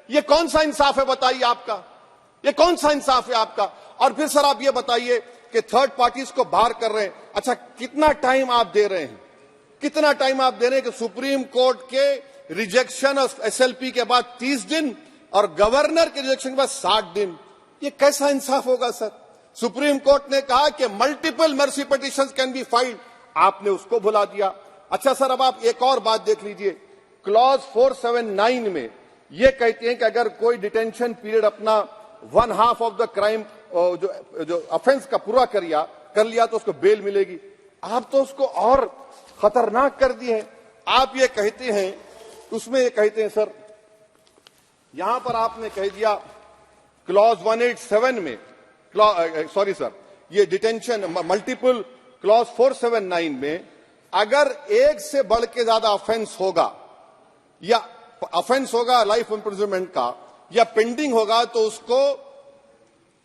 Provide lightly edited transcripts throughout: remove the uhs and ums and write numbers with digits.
ये कौन सा इंसाफ है बताइए आपका, ये कौन सा इंसाफ है आपका। और फिर सर आप ये बताइए कि थर्ड पार्टीज को बाहर कर रहे हैं, अच्छा कितना टाइम आप दे रहे हैं, कितना टाइम आप दे रहे हैं कि सुप्रीम कोर्ट के रिजेक्शन ऑफ एसएलपी के बाद 30 दिन और गवर्नर के रिजेक्शन के बाद 60 दिन, ये कैसा इंसाफ होगा सर। सुप्रीम कोर्ट ने कहा कि multiple mercy petitions can be filed, आपने उसको भुला दिया। अच्छा सर अब आप एक और बात देख लीजिए, क्लॉज 479 में ये कहते हैं कि अगर कोई डिटेंशन पीरियड अपना 1/2 ऑफ द क्राइम जो ऑफेंस का पूरा कर लिया तो उसको बेल मिलेगी। आप तो उसको और खतरनाक कर दिए हैं। आप ये कहते हैं, उसमें ये कहते हैं सर, यहां पर आपने कह दिया क्लॉज 187 में, सॉरी सर, ये डिटेंशन मल्टीपल क्लॉज 479 में अगर एक से बढ़ के ज्यादा ऑफेंस होगा या ऑफेंस होगा लाइफ इंप्रिजनमेंट का या पेंडिंग होगा तो उसको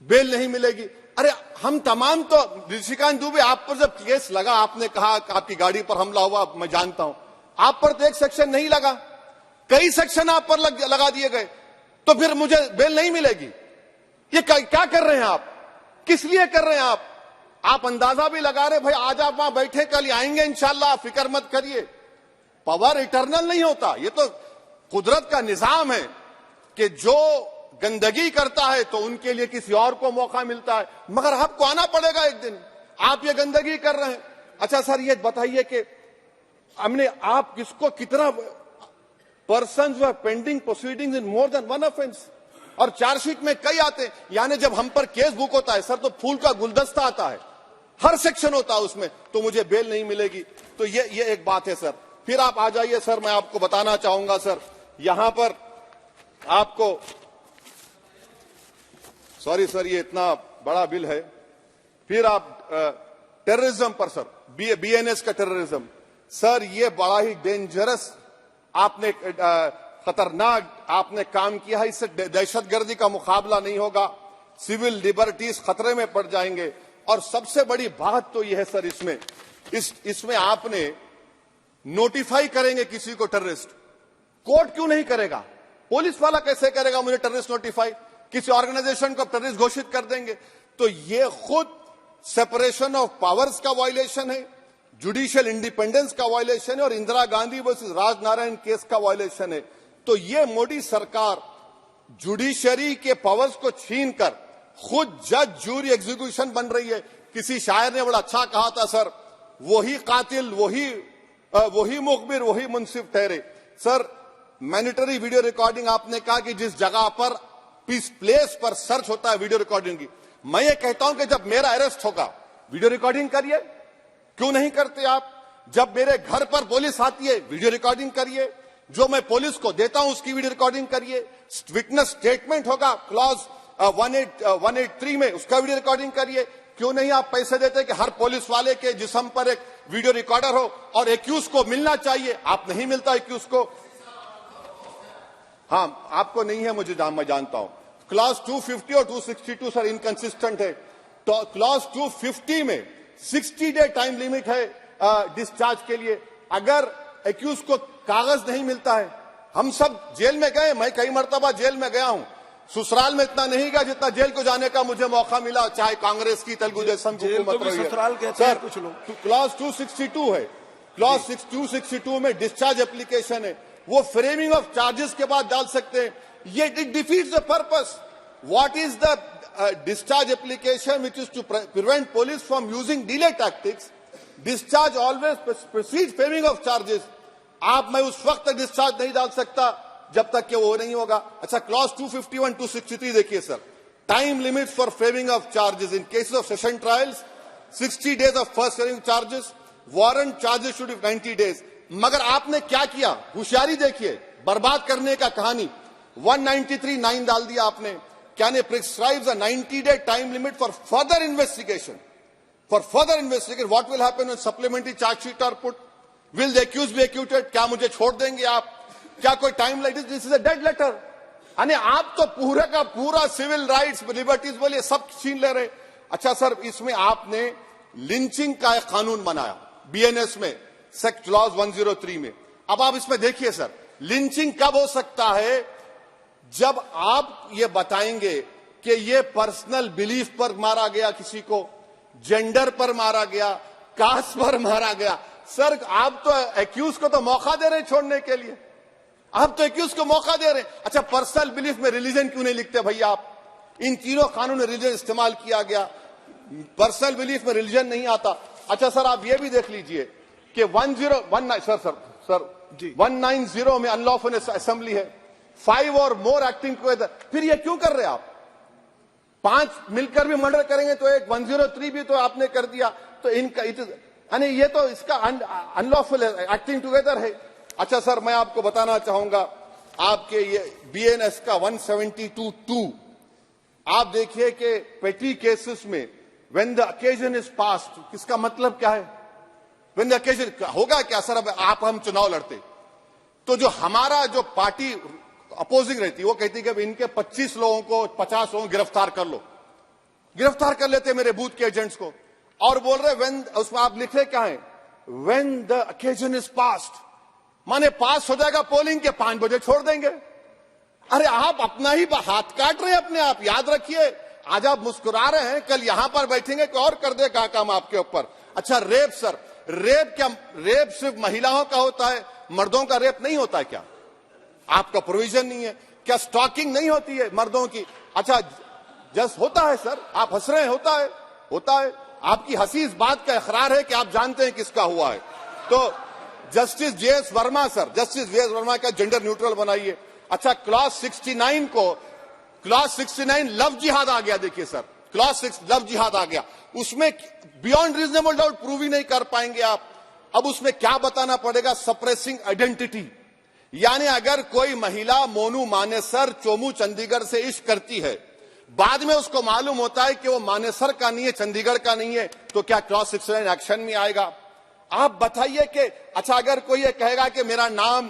बेल नहीं मिलेगी। अरे हम तमाम तो, ऋषिकांत दुबे आप पर जब केस लगा, आपने कहा कि आपकी गाड़ी पर हमला हुआ, मैं जानता हूं, आप पर तो एक सेक्शन नहीं लगा, कई सेक्शन आप पर लगा दिए गए, तो फिर मुझे बेल नहीं मिलेगी। ये क्या कर रहे हैं आप, किस लिए कर रहे हैं आप अंदाजा भी लगा रहे, भाई आज आप वहां बैठे, कल आएंगे इंशाल्लाह, फिक्र मत करिए। पावर इटर्नल नहीं होता, ये तो कुदरत का निजाम है कि जो गंदगी करता है तो उनके लिए किसी और को मौका मिलता है, मगर आपको आना पड़ेगा एक दिन, आप ये गंदगी कर रहे हैं। अच्छा सर ये बताइए कि हमने आप किसको कितना पर्सन जो है पेंडिंग प्रोसीडिंग्स इन मोर देन वन ऑफेंस, और चार्जशीट में कई आते हैं, यानी जब हम पर केस बुक होता है सर तो फूल का गुलदस्ता आता है, हर सेक्शन होता है उसमें, तो मुझे बेल नहीं मिलेगी। तो ये एक बात है सर। फिर आप आ जाइए सर, मैं आपको बताना चाहूंगा सर, यहां पर आपको, सॉरी सर ये इतना बड़ा बिल है। फिर आप टेररिज्म पर सर, बीएनएस का टेररिज्म, सर ये बड़ा ही डेंजरस आपने खतरनाक आपने काम किया है। इससे दहशतगर्दी का मुकाबला नहीं होगा, सिविल लिबर्टीज खतरे में पड़ जाएंगे। और सबसे बड़ी बात तो यह है सर, इसमें आपने नोटिफाई करेंगे किसी को टेररिस्ट, कोर्ट क्यों नहीं करेगा, पुलिस वाला कैसे करेगा मुझे टेररिस्ट नोटिफाई, किसी ऑर्गेनाइजेशन को टेररिस्ट घोषित कर देंगे। तो ये खुद सेपरेशन ऑफ पावर्स का वायलेशन है, जुडिशियल इंडिपेंडेंस का वायलेशन है और इंदिरा गांधी वर्सेस राजनारायण केस का वायलेशन है। तो ये मोदी सरकार जुडिशरी के पावर्स को छीनकर खुद जज जूरी एग्जीक्यूशन बन रही है। किसी शायर ने बड़ा अच्छा कहा था सर, वही कातिल वही मुखबिर वही मुंसिफ ठहरे। सर मैंडेटरी वीडियो रिकॉर्डिंग आपने कहा कि जिस जगह पर पीस प्लेस पर सर्च होता है वीडियो रिकॉर्डिंग की, मैं ये कहता हूं कि जब मेरा अरेस्ट होगा वीडियो रिकॉर्डिंग करिए, क्यों नहीं करते आप। जब मेरे घर पर पुलिस आती है वीडियो रिकॉर्डिंग करिए, जो मैं पुलिस को देता हूं उसकी वीडियो रिकॉर्डिंग करिए, विटनेस स्टेटमेंट होगा क्लॉज 183 में उसका वीडियो रिकॉर्डिंग करिए। क्यों नहीं आप पैसे देते कि हर पुलिस वाले के जिस्म पर एक वीडियो रिकॉर्डर हो और एक्यूज को मिलना चाहिए, आप नहीं मिलता एक्यूज को। हाँ आपको नहीं है, मैं जानता हूं। क्लॉज 250 और 262 सर इनकंसिस्टेंट है। तो क्लॉज 250 में 60 डे टाइम लिमिट है डिस्चार्ज के लिए। अगर एक्यूज को कागज नहीं मिलता है, हम सब जेल में गए, मैं कई मर्तबा जेल में गया हूं, ससुराल में इतना नहीं गया जितना जेल को जाने का मुझे मौका मिला, चाहे कांग्रेस की तेलुगु देशम की हुकूमत रही है। सर कुछ लोग क्लॉज 262 है, क्लॉज 262 में डिस्चार्ज एप्लीकेशन है, वो फ्रेमिंग ऑफ चार्जेस के बाद डाल सकते हैं। ये it defeats the purpose. What is the discharge application which is to prevent police from using delay tactics? Discharge always precedes framing of charges. मैं उस वक्त तक डिस्चार्ज नहीं डाल सकता जब तक कि वो नहीं होगा। अच्छा क्लॉज 251 263 देखिए sir, time limits for framing of charges in cases of session trials 60 days of first hearing charges, warrant charges should be 90 days। मगर आपने क्या किया, होशियारी देखिए, बर्बाद करने का कहानी 193(9) डाल दिया आपने। Can it prescribes a 90-day time limit for further investigation? For further investigation, what will happen when supplementary charge sheet are put? Will the accused be acquitted? क्या मुझे छोड़ देंगे आप? क्या कोई time light? This is a dead letter. यानी आप तो पूरा का पूरा सिविल राइट्स लिबर्टीज बोलिए सब छीन ले रहे। अच्छा सर इसमें आपने लिंचिंग का एक कानून बनाया बीएनएस में, सेक्ट क्लॉज 103 में। अब आप इसमें देखिए सर, लिंचिंग कब हो सकता है, जब आप ये बताएंगे कि ये पर्सनल बिलीफ पर मारा गया, किसी को जेंडर पर मारा गया, कास्ट पर मारा गया, सर आप तो एक्यूज को तो मौका दे रहे हैं छोड़ने के लिए, आप तो एक्यूज को मौका दे रहे हैं। अच्छा, पर्सनल बिलीफ में रिलीजन क्यों नहीं लिखते भैया आप? इन तीनों कानून में रिलीजन इस्तेमाल किया गया, पर्सनल बिलीफ में रिलीजन नहीं आता। अच्छा सर, आप ये भी देख लीजिए कि 190 में अनलॉफुल असेंबली है, 5 और मोर एक्टिंग टुगेदर, फिर ये क्यों कर रहे हैं आप? 5 मिलकर भी मर्डर करेंगे तो एक 103 भी तो आपने कर दिया, तो इनका यानी ये तो इसका अनलॉफुल एक्टिंग टुगेदर है। अच्छा सर, मैं आपको बताना चाहूंगा, आपके ये बीएनएस का 172(2) आप देखिए कि पेटी केसेस में when the occasion is passed, किसका मतलब क्या है? व्हेन द ओकेजन होगा क्या सर? अब आप हम चुनाव लड़ते तो जो हमारा जो पार्टी अपोजिंग रहती वो कहती कि इनके 25 लोगों को 50 लोगों को गिरफ्तार कर लो, गिरफ्तार कर लेते मेरे बूथ के एजेंट्स को, और बोल रहे व्हेन, उसमें आप लिख रहे क्या है? When the occasion is passed, माने पास हो जाएगा पोलिंग के 5 बजे छोड़ देंगे। अरे आप अपना ही हाथ काट रहे हैं अपने आप, याद रखिए। आज आप मुस्कुरा रहे हैं, कल यहां पर बैठेंगे कोई और कर देगा काम आपके ऊपर। अच्छा रेप, सर रेप क्या? रेप सिर्फ महिलाओं का होता है, मर्दों का रेप नहीं होता है क्या? आपका प्रोविजन नहीं है क्या? स्टॉकिंग नहीं होती है मर्दों की? अच्छा जस्ट होता है सर, आप हंस रहे हैं, होता है, होता है। आपकी हंसी इस बात का इकरार है कि आप जानते हैं किसका हुआ है। तो justice JS Verma, sir justice JS Verma का जेंडर न्यूट्रल बनाइए। अच्छा क्लॉज 69 को, क्लॉज 69 लव जिहाद आ गया, देखिए सर, क्लॉज 6 लव जिहाद आ गया, उसमें बियॉन्ड रीजनेबल डाउट प्रूव ही नहीं कर पाएंगे आप। अब उसमें क्या बताना पड़ेगा? सप्रेसिंग आइडेंटिटी, यानी अगर कोई महिला मोनू मानेसर चोमू चंडीगढ़ से इश्क करती है, बाद में उसको मालूम होता है कि वो मानेसर का नहीं है, चंडीगढ़ का नहीं है, तो क्या क्लॉज 69 एक्शन में आएगा? आप बताइए कि अच्छा अगर कोई ये कहेगा कि मेरा नाम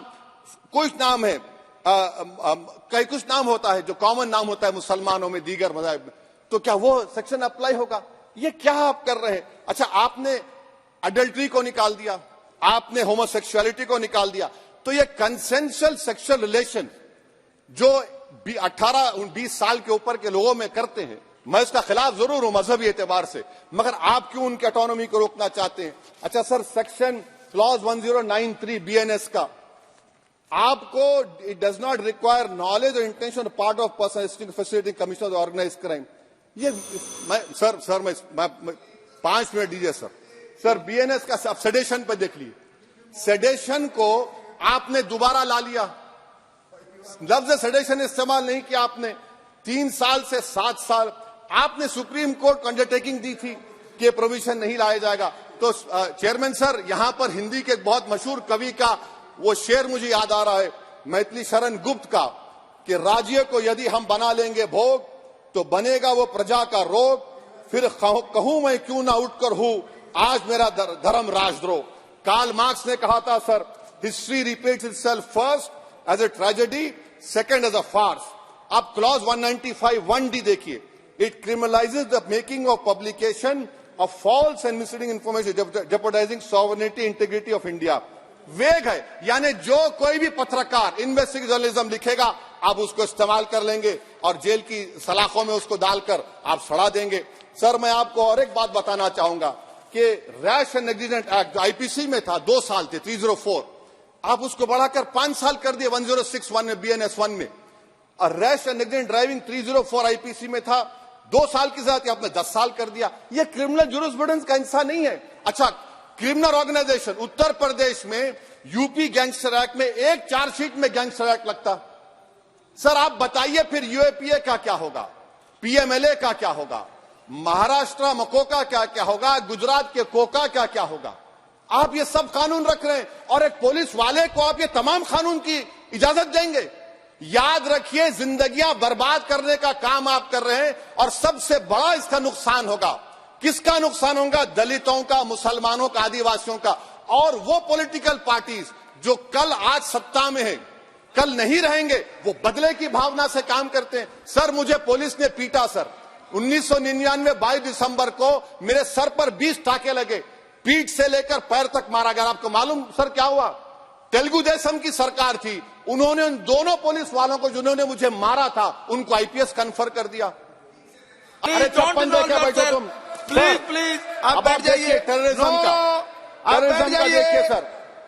कुछ नाम है, कई कुछ नाम होता है जो कॉमन नाम होता है मुसलमानों में, दीगर मज़ाहिब में, तो क्या वो सेक्शन अप्लाई होगा? ये क्या आप कर रहे हैं? अच्छा आपने अडल्ट्री को निकाल दिया, आपने होमोसेक्सुअलिटी को निकाल दिया, तो ये कंसेंशुअल सेक्सुअल रिलेशन जो 18-20 साल के ऊपर के लोगों में करते हैं, मैं इसका खिलाफ जरूर हूं मजहबी एतबार से, मगर आप क्यों उनकी ऑटोनॉमी को रोकना चाहते हैं? अच्छा सर, सेक्शन क्लॉज 1093 बीएनएस का, आपको it does not require knowledge और intention part of person facility commissioner organise crime, ये मैं 5 मिनट दीजिए सर। सर बीएनएस का आप सेडेशन पे देख लीजिए, सेडेशन को आपने दोबारा ला लिया, लफ्ज सेडेशन इस्तेमाल नहीं किया आपने। 3 साल से 7 साल आपने सुप्रीम कोर्ट को अंडरटेकिंग दी थी कि प्रोविजन नहीं लाया जाएगा। तो चेयरमैन सर, यहां पर हिंदी के एक बहुत मशहूर कवि का वो शेर मुझे याद आ रहा है, मैथिली शरण गुप्त का, कि राज्य को यदि हम बना लेंगे भोग तो बनेगा वो प्रजा का रोग, फिर कहूं मैं क्यों ना उठकर हूं आज मेरा धर्म राजद्रोह। कार्ल मार्क्स ने कहा था sir, history repeats itself first as a tragedy, second as a farce. आप क्लॉज 195(1)(d) देखिए, it criminalises the making of publication of false and misleading information jeopardising sovereignty integrity of India. Vague है, यानी जो कोई भी पत्रकार investigative journalism लिखेगा आप उसको इस्तेमाल कर लेंगे और जेल की सलाखों में उसको डालकर आप सड़ा देंगे। सर मैं आपको और एक बात बताना चाहूंगा कि रैश एंड नेग्लिजेंट एक्ट जो आईपीसी में था 2 साल थे, 304, आप उसको बढ़ाकर 5 साल कर दिए 1061 में, बीएनएस 1 में। और rash and negligent driving 304 IPC में था 2 साल की सजा, आपने 10 साल कर दिया। यह क्रिमिनल जुरिस्प्रूडेंस का हिस्सा नहीं है। अच्छा, क्रिमिनल ऑर्गेनाइजेशन उत्तर प्रदेश में यूपी गैंगस्टर एक्ट में एक चार्जशीट में गैंगस्टर एक्ट लगता। सर आप बताइए फिर यूएपीए का क्या होगा, पीएमएलए का क्या होगा, महाराष्ट्र मकोका क्या क्या होगा, गुजरात के कोका क्या क्या होगा? आप ये सब कानून रख रहे हैं और एक पुलिस वाले को आप ये तमाम कानून की इजाजत देंगे? याद रखिए, जिंदगियां बर्बाद करने का काम आप कर रहे हैं और सबसे बड़ा इसका नुकसान होगा। किसका नुकसान होगा? दलितों का, मुसलमानों का, आदिवासियों का। और वो पॉलिटिकल पार्टीज जो कल आज सत्ता में है, कल नहीं रहेंगे, वो बदले की भावना से काम करते हैं। सर मुझे पुलिस ने पीटा सर, 1999 22 दिसंबर को मेरे सर पर 20 टाके लगे, पीठ से लेकर पैर तक मारा गया। आपको मालूम सर क्या हुआ? तेलुगु देशम की सरकार थी, उन्होंने उन दोनों पुलिस वालों को जिन्होंने मुझे मारा था उनको आईपीएस कन्फर कर दिया। अरे चप्पन देखे बैठो तुम। प्लीज आप बैठ जाइए। टेररिज्म का देखिए सर,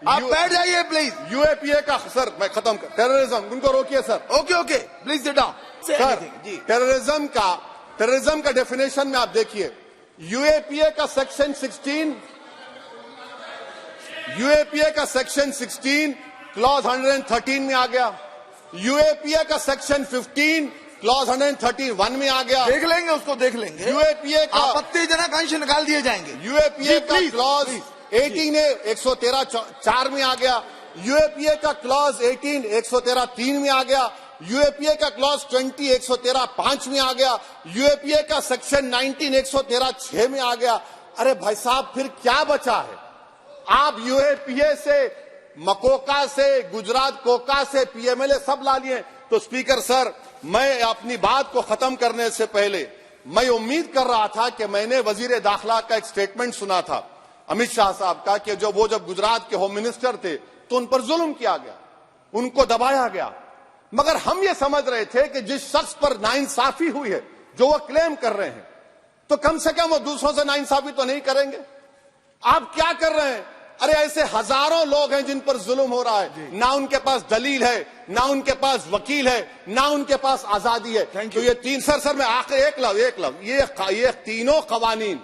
आप बैठ जाइए प्लीज। यूएपीए का सर, मैं खत्म कर, टेररिज्म उनको रोकिए sir. Okay please sit down sir. Terrorism का डेफिनेशन में आप देखिए, यूएपीए का सेक्शन 16, यूएपीए का सेक्शन 16 क्लॉज 113 में आ गया, यूएपीए का सेक्शन 15 क्लॉज 131 में आ गया। देख लेंगे उसको, देख लेंगे। यूएपीए का आपत्तिजनक अंश निकाल दिए जाएंगे। यूएपीए का क्लॉज 18 113(4) में आ गया, यूएपीए का क्लॉज 18 113(3) में आ गया, यूएपीए का क्लॉज 20 113(5) में आ गया, यूएपीए का सेक्शन 19 113(6) में आ गया। अरे भाई साहब, फिर क्या बचा है? आप यूएपीए से, मकोका से, गुजरात कोका से पीएमएलए सब ला लिए। तो स्पीकर सर, मैं अपनी बात को खत्म करने से पहले मैं उम्मीद कर रहा था कि मैंने वजीर दाखिला का एक स्टेटमेंट सुना था अमित शाह साहब का, कि जब गुजरात के होम मिनिस्टर थे तो उन पर जुल्म किया गया, उनको दबाया गया। मगर हम ये समझ रहे थे कि जिस शख्स पर नाइंसाफी हुई है, जो वो क्लेम कर रहे हैं, तो कम से कम वो दूसरों से नाइंसाफी तो नहीं करेंगे। आप क्या कर रहे हैं? अरे ऐसे हजारों लोग हैं जिन पर जुल्म हो रहा है, ना उनके पास दलील है, ना उनके पास वकील है, ना उनके पास आजादी है। तो ये तीन सर मैं आखिर एक लव ये तीनों कवानीन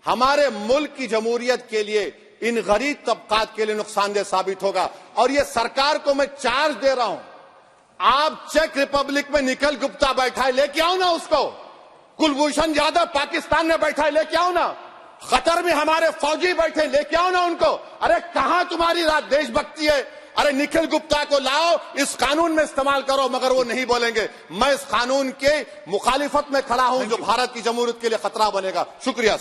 हमारे मुल्क की जमहूरियत के लिए, इन गरीब तबकात के लिए नुकसानदेह साबित होगा। और ये सरकार को मैं चार्ज दे रहा हूं, आप चेक रिपब्लिक में निखिल गुप्ता बैठा है, लेके आओ ना उसको। कुलभूषण यादव पाकिस्तान में बैठा है, लेके आओ ना। कतर में हमारे फौजी बैठे, लेके आओ ना उनको। अरे कहां तुम्हारी देशभक्ति है? अरे निखिल गुप्ता को लाओ, इस कानून में इस्तेमाल करो। मगर वो नहीं बोलेंगे। मैं इस कानून के मुखालिफत में खड़ा हूं जो भारत की जमहूरियत के लिए खतरा बनेगा। शुक्रिया।